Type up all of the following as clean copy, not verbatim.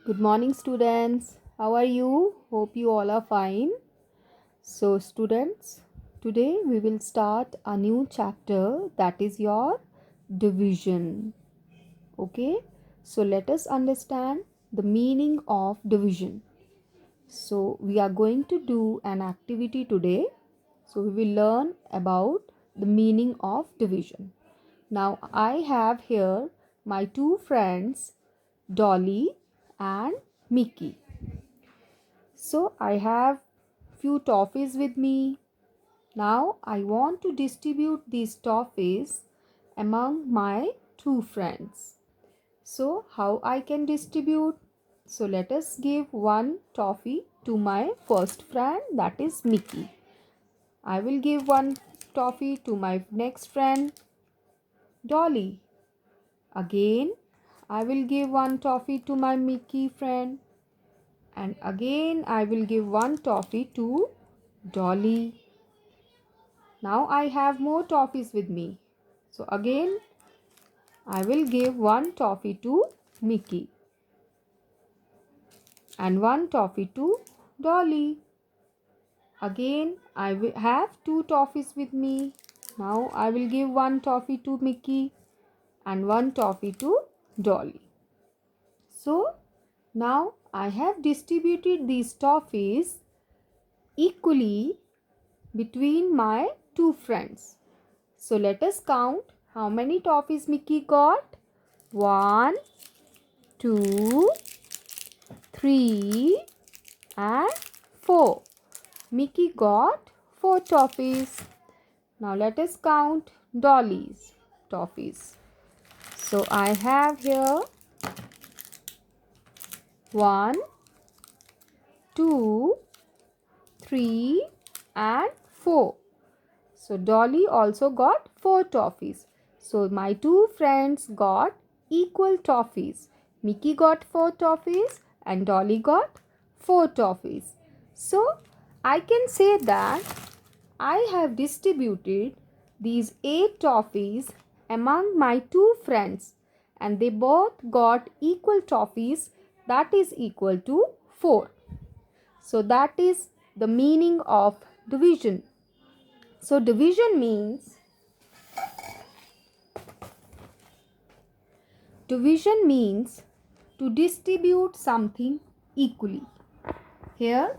Good morning, students. How are you? Hope you all are fine. So, students, today we will start a new chapter, that is your division. Okay, so let us understand the meaning of division. So, we are going to do an activity today. So, we will learn about the meaning of division. Now, I have here my two friends, Dolly and Mickey. So I have few toffees with me. Now I want to distribute these toffees among my two friends. So how I can distribute? So let us give one toffee to my first friend, that is Mickey. I will give one toffee to my next friend, Dolly. Again I will give one toffee to my Mickey friend, and again I will give one toffee to Dolly. Now I have more toffees with me. So again I will give one toffee to Mickey and one toffee to Dolly. Again I will have two toffees with me. Now I will give one toffee to Mickey and one toffee to Dolly. So now I have distributed these toffees equally between my two friends. So let us count how many toffees Mickey got. 1, 2, 3 and 4. Mickey got 4 toffees. Now let us count Dolly's toffees. So I have here 1, 2, 3 and 4. So Dolly also got 4 toffees. So my two friends got equal toffees. Mickey got 4 toffees and Dolly got 4 toffees. So I can say that I have distributed these 8 toffees among my two friends and they both got equal toffees, that is equal to 4. So that is the meaning of division. So division means to distribute something equally. Here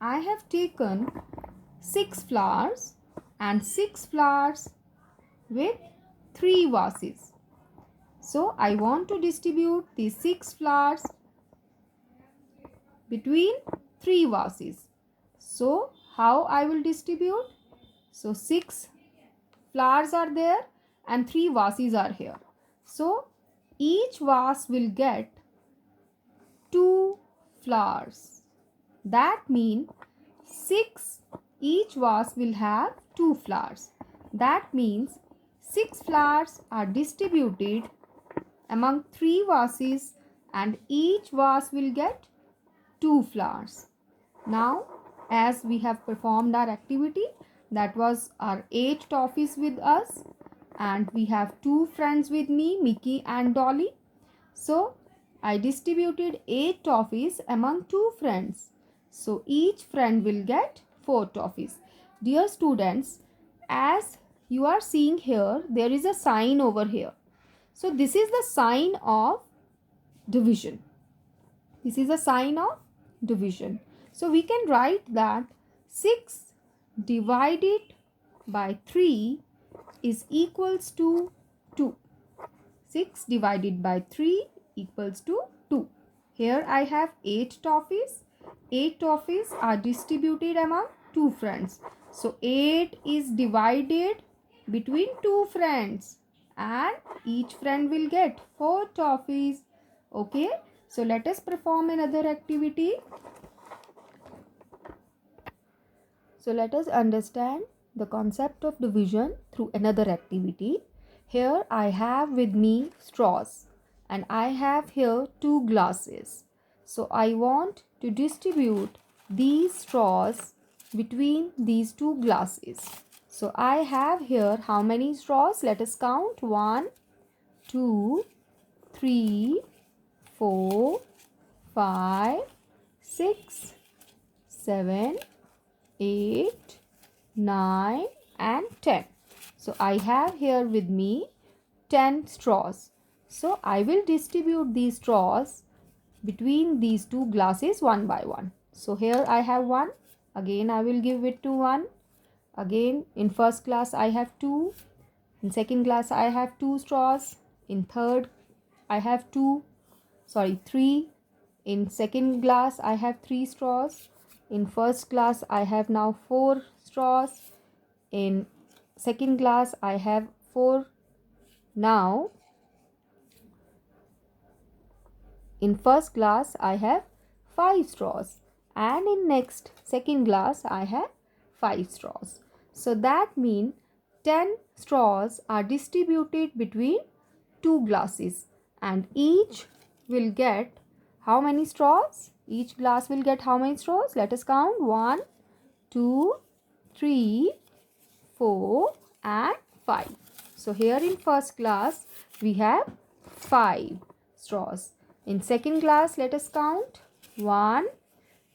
I have taken 6 flowers and 6 flowers with 3 vases. So I want to distribute these 6 flowers between 3 vases. So how I will distribute? So 6 flowers are there and 3 vases are here. So each vase will get 2 flowers. That means 6, each vase will have 2 flowers. That means 6 flowers are distributed among 3 vases and each vase will get 2 flowers. Now, as we have performed our activity, that was our 8 toffees with us, and we have 2 friends with me, Mickey and Dolly. So, I distributed 8 toffees among 2 friends. So, each friend will get 4 toffees. Dear students, as you are seeing here, there is a sign over here. So, this is the sign of division. This is a sign of division. So we can write that 6 divided by 3 is equals to 2. 6 divided by 3 equals to 2. Here I have 8 toffees. 8 toffees are distributed among 2 friends. So 8 is divided between 2 friends and each friend will get 4 toffees. Okay, so let us perform another activity. So let us understand the concept of division through another activity. Here I have with me straws and I have here 2 glasses. So I want to distribute these straws between these 2 glasses. So I have here how many straws? Let us count. 1, 2, 3, 4, 5, 6, 7, 8, 9 and 10. So I have here with me 10 straws. So I will distribute these straws between these two glasses one by one. So here I have one. Again I will give it to one. Again in first glass I have two. In second glass I have two straws. In third I have three. In second glass I have three straws. In first glass I have now four straws. In second glass I have four. Now in first glass I have 5 straws, and in second glass I have 5 straws. So that means 10 straws are distributed between two glasses, and each will get how many straws? Each glass will get how many straws? Let us count. 1, 2, 3, 4 and 5. So here in first glass we have 5 straws. In second glass let us count. 1,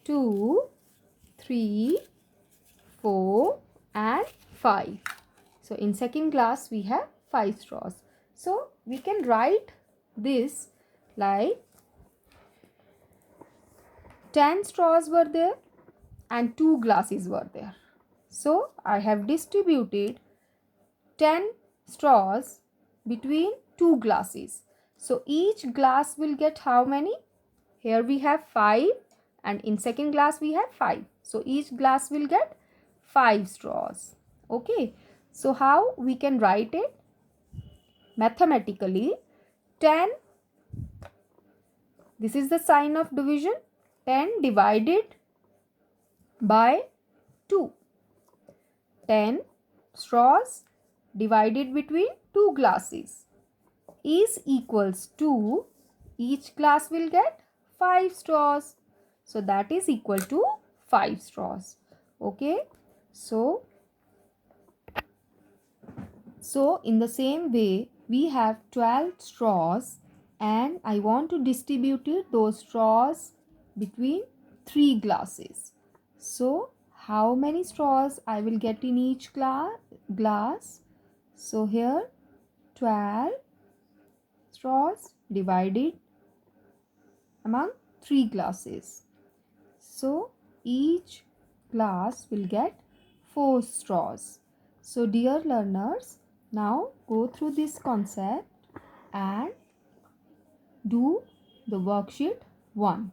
2, 3, 4 and 5. So in second glass we have 5 straws. So we can write this like 10 straws were there and 2 glasses were there. So I have distributed 10 straws between two glasses. So each glass will get how many? Here we have 5 and in second glass we have 5. So each glass will get 5 straws. Okay. So how we can write it? Mathematically 10, this is the sign of division, 10 divided by 2. 10 straws divided between two glasses is equals to, each glass will get 5 straws. So that is equal to 5 straws. Okay. So in the same way we have 12 straws and I want to distribute those straws between 3 glasses. So how many straws I will get in each glass? So here 12 straws divided among 3 glasses. So each glass will get 4 straws. So dear learners, now go through this concept and do the worksheet 1.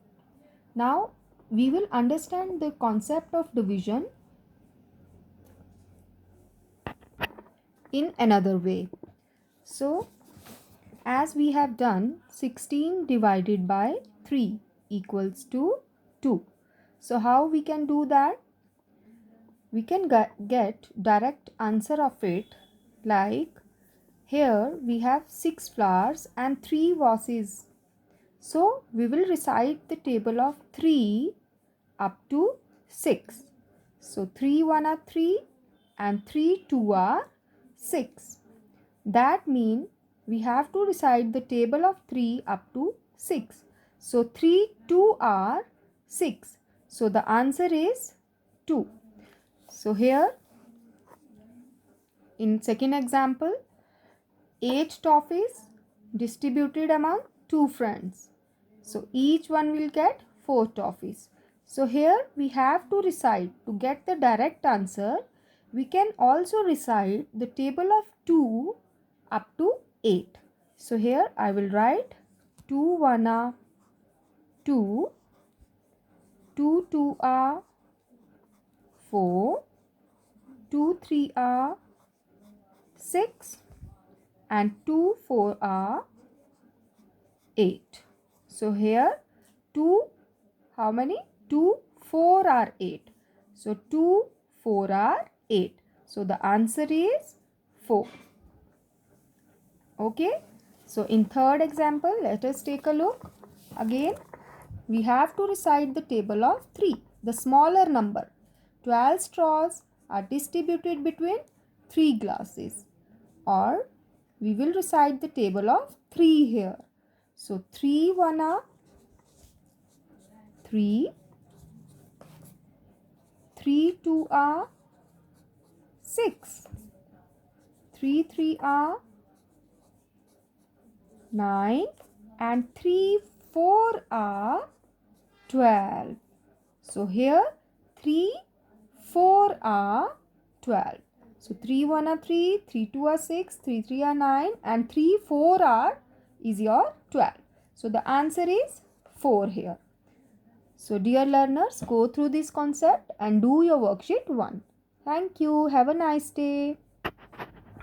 Now we will understand the concept of division in another way. So as we have done, 16 divided by 3 equals to 2. So how we can do that? We can get direct answer of it like here we have 6 flowers and 3 vases. So we will recite the table of 3 up to 6. So 3 1 are 3 and 3 2 are 6. That means we have to recite the table of 3 up to 6. So 3 2 are 6. So the answer is 2. So here in second example, 8 toffees distributed among 2 friends. So each one will get 4 toffees. So here we have to recite, to get the direct answer, we can also recite the table of 2 up to 8. So here I will write 2 1 are 2, 2 2 are 4, 2 3 are 6 and 2 4 are 8. So here 2, how many? 2 4 are 8. So 2 4 are 8. So the answer is 4. Okay. So in third example, let us take a look. Again, we have to recite the table of 3, the smaller number. 12 straws are distributed between 3 glasses, or we will recite the table of 3 here. So 3 1 are 3, 3 2 are 6, 3 3 are 9, and 3 4 are 12. So here 3 4 are 12. So 3 1 are 3, 3 2 are 6, 3 3 are 9, and 3 4 are is your 12. So the answer is 4 here. So dear learners, go through this concept and do your worksheet 1. Thank you. Have a nice day.